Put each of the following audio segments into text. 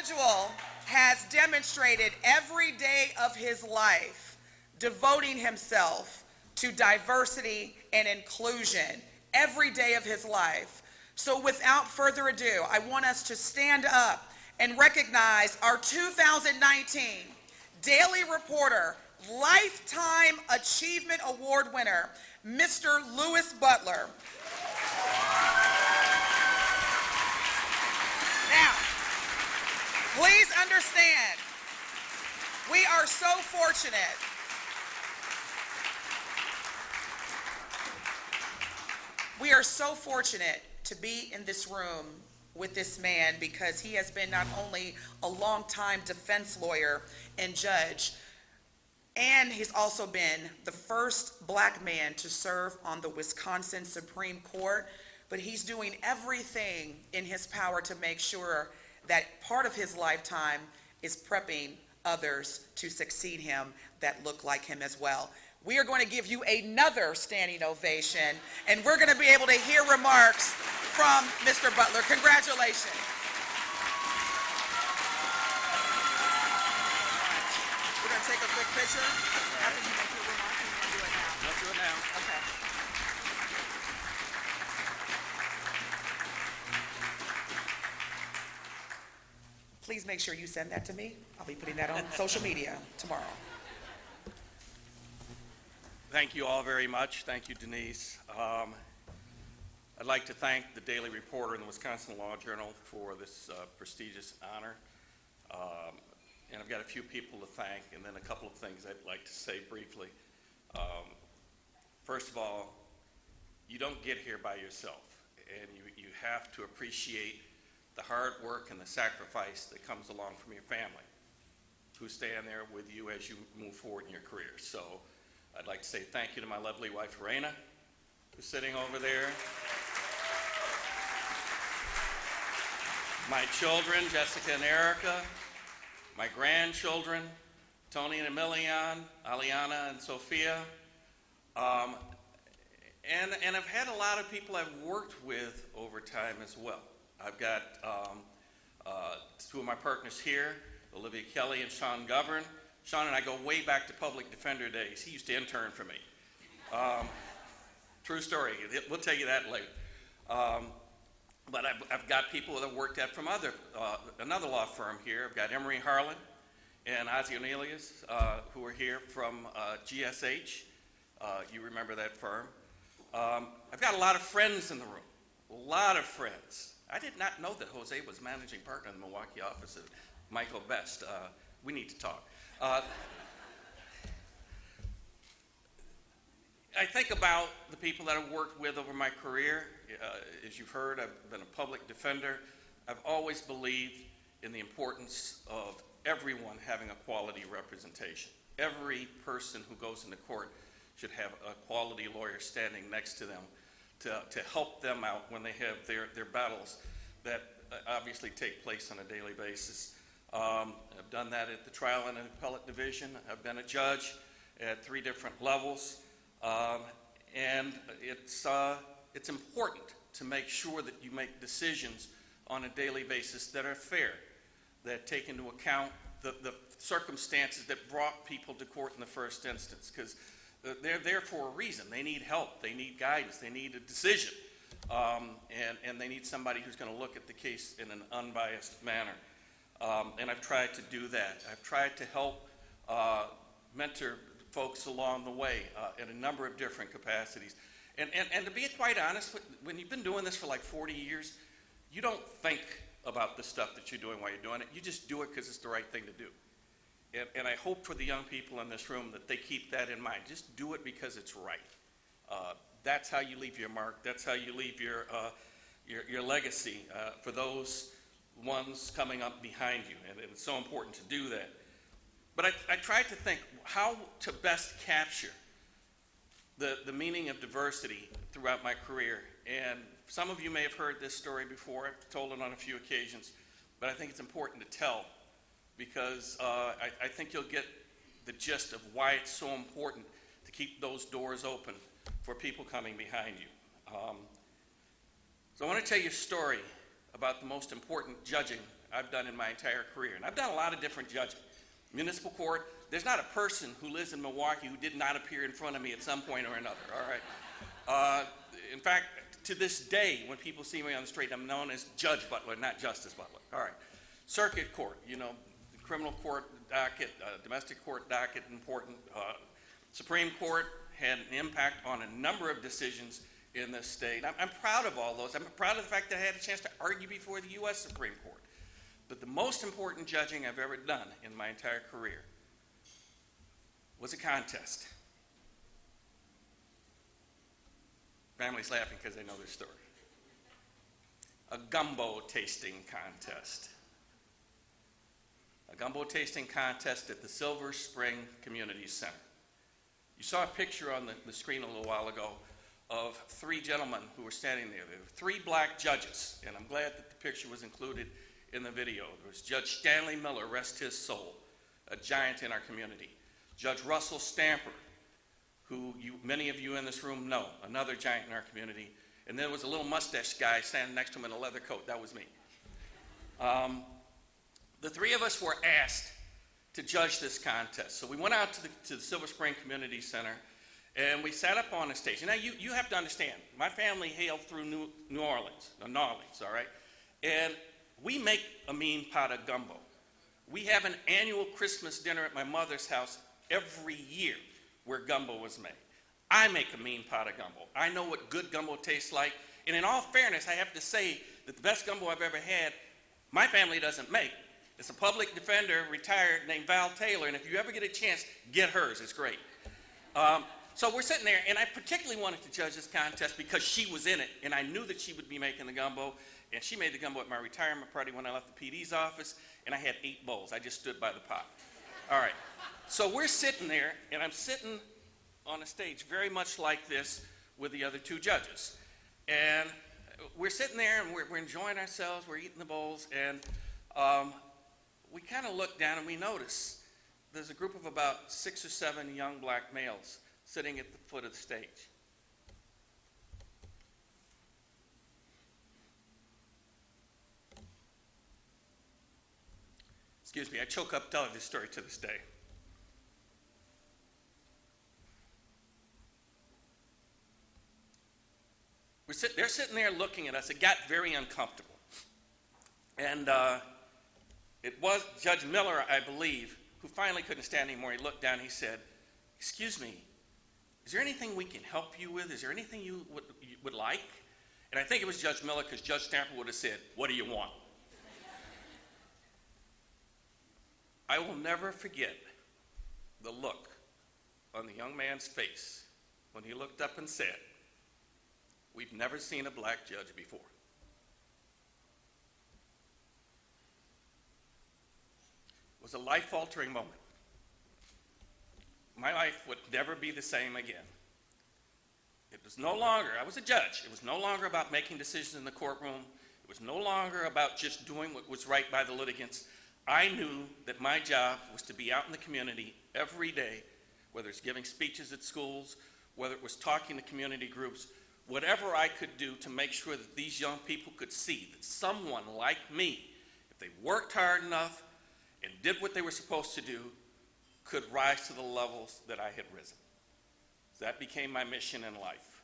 individual has demonstrated every day of his life devoting himself to diversity and inclusion every day of his life. So without further ado, I want us to stand up and recognize our 2019 Daily Reporter Lifetime Achievement Award winner, Mr. Lewis Butler. Now, please understand, we are so fortunate to be in this room with this man because he has been not only a longtime defense lawyer and judge, and he's also been the first black man to serve on the Wisconsin Supreme Court, but he's doing everything in his power to make sure that part of his lifetime is prepping others to succeed him that look like him as well. We are going to give you another standing ovation, and we're going to be able to hear remarks from Mr. Butler. Congratulations. We're going to take a quick picture. After you make your remark, you can do it now. Let's do it now. Okay. Please make sure you send that to me. I'll be putting that on social media tomorrow. Thank you all very much. Thank you, Denise. I'd like to thank the Daily Reporter and the Wisconsin Law Journal for this prestigious honor. And I've got a few people to thank, and then a couple of things I'd like to say briefly. First of all, you don't get here by yourself, and you have to appreciate the hard work and the sacrifice that comes along from your family, who stand there with you as you move forward in your career. So I'd like to say thank you to my lovely wife, Raina, who's sitting over there. My children, Jessica and Erica. My grandchildren, Tony and Emilion, Aliana and Sophia. And I've had a lot of people I've worked with over time as well. I've got two of my partners here, Olivia Kelly and Sean Govern. Sean and I go way back to public defender days. He used to intern for me. True story. We'll tell you that later. But I've got people that I've worked at from another law firm here. I've got Emery Harlan and Ozzie O'Neilis, who are here from GSH. You remember that firm. I've got a lot of friends in the room, a lot of friends. I did not know that Jose was managing partner in the Milwaukee office of Michael Best. We need to talk. I think about the people that I've worked with over my career. As you've heard, I've been a public defender. I've always believed in the importance of everyone having a quality representation. Every person who goes into court should have a quality lawyer standing next to them to help them out when they have their battles that obviously take place on a daily basis. I've done that at the trial and appellate division. I've been a judge at 3 different levels. And it's important to make sure that you make decisions on a daily basis that are fair, that take into account the circumstances that brought people to court in the first instance, because they're there for a reason. They need help, they need guidance, they need a decision, and they need somebody who's going to look at the case in an unbiased manner. And I've tried to do that. I've tried to help mentor folks along the way in a number of different capacities. And to be quite honest, when you've been doing this for like 40 years, you don't think about the stuff that you're doing while you're doing it. You just do it because it's the right thing to do. And I hope for the young people in this room that they keep that in mind. Just do it because it's right. That's how you leave your mark. That's how you leave your legacy for those ones coming up behind you. And it's so important to do that. But I tried to think how to best capture the meaning of diversity throughout my career. And some of you may have heard this story before. I've told it on a few occasions. But I think it's important to tell because I think you'll get the gist of why it's so important to keep those doors open for people coming behind you. So I want to tell you a story about the most important judging I've done in my entire career. And I've done a lot of different judging. Municipal court, there's not a person who lives in Milwaukee who did not appear in front of me at some point or another, all right? In fact, to this day, when people see me on the street, I'm known as Judge Butler, not Justice Butler, all right? Circuit court, you know, the criminal court docket, domestic court docket, important. Supreme Court had an impact on a number of decisions in this state. I'm proud of all those. I'm proud of the fact that I had a chance to argue before the U.S. Supreme Court. But the most important judging I've ever done in my entire career was a contest. Family's laughing because they know this story. A gumbo tasting contest. A gumbo tasting contest at the Silver Spring Community Center. You saw a picture on the screen a little while ago of 3 gentlemen who were standing there. There were 3 black judges, and I'm glad that the picture was included in the video. There was Judge Stanley Miller, rest his soul, a giant in our community. Judge Russell Stamper, who many of you in this room know, another giant in our community. And there was a little mustache guy standing next to him in a leather coat. That was me. The 3 of us were asked to judge this contest. So we went out to the Silver Spring Community Center, and we sat up on a stage. Now, you have to understand, my family hailed through New Orleans, all right? And we make a mean pot of gumbo. We have an annual Christmas dinner at my mother's house every year where gumbo was made. I make a mean pot of gumbo. I know what good gumbo tastes like. And in all fairness, I have to say that the best gumbo I've ever had, my family doesn't make. It's a public defender, retired, named Val Taylor, and if you ever get a chance, get hers. It's great. So we're sitting there, and I particularly wanted to judge this contest because she was in it, and I knew that she would be making the gumbo, and she made the gumbo at my retirement party when I left the PD's office, and I had 8 bowls. I just stood by the pot. All right. So we're sitting there, and I'm sitting on a stage very much like this with the other 2 judges. And we're sitting there, and we're enjoying ourselves. We're eating the bowls, and we kind of look down, and we notice there's a group of about 6 or 7 young black males sitting at the foot of the stage. Excuse me, I choke up telling this story to this day. They're sitting there looking at us. It got very uncomfortable. And it was Judge Miller, I believe, who finally couldn't stand anymore. He looked down, he said, "Excuse me, is there anything we can help you with? Is there anything you would like?" And I think it was Judge Miller, because Judge Stamper would have said, "What do you want?" I will never forget the look on the young man's face when he looked up and said, "We've never seen a black judge before." It was a life-altering moment. My life would never be the same again. It was no longer, I was a judge, it was no longer about making decisions in the courtroom. It was no longer about just doing what was right by the litigants. I knew that my job was to be out in the community every day, whether it's giving speeches at schools, whether it was talking to community groups, whatever I could do to make sure that these young people could see that someone like me, if they worked hard enough and did what they were supposed to do, could rise to the levels that I had risen. That became my mission in life.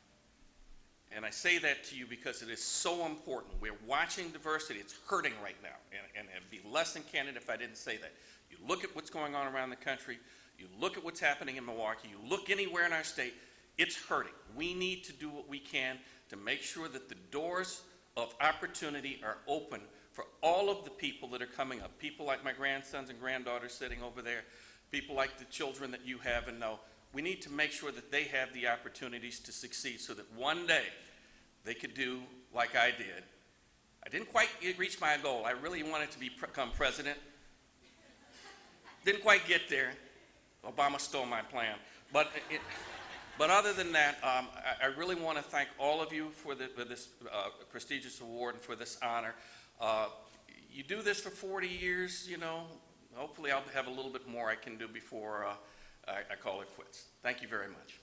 And I say that to you because it is so important. We're watching diversity. It's hurting right now. And it'd be less than candid if I didn't say that. You look at what's going on around the country. You look at what's happening in Milwaukee. You look anywhere in our state. It's hurting. We need to do what we can to make sure that the doors of opportunity are open for all of the people that are coming up. People like my grandsons and granddaughters sitting over there. People like the children that you have and know. We need to make sure that they have the opportunities to succeed so that one day they could do like I did. I didn't quite reach my goal. I really wanted to become president. Didn't quite get there. Obama stole my plan. But other than that, I really want to thank all of you for this prestigious award and for this honor. You do this for 40 years, you know. Hopefully I'll have a little bit more I can do before I call it quits. Thank you very much.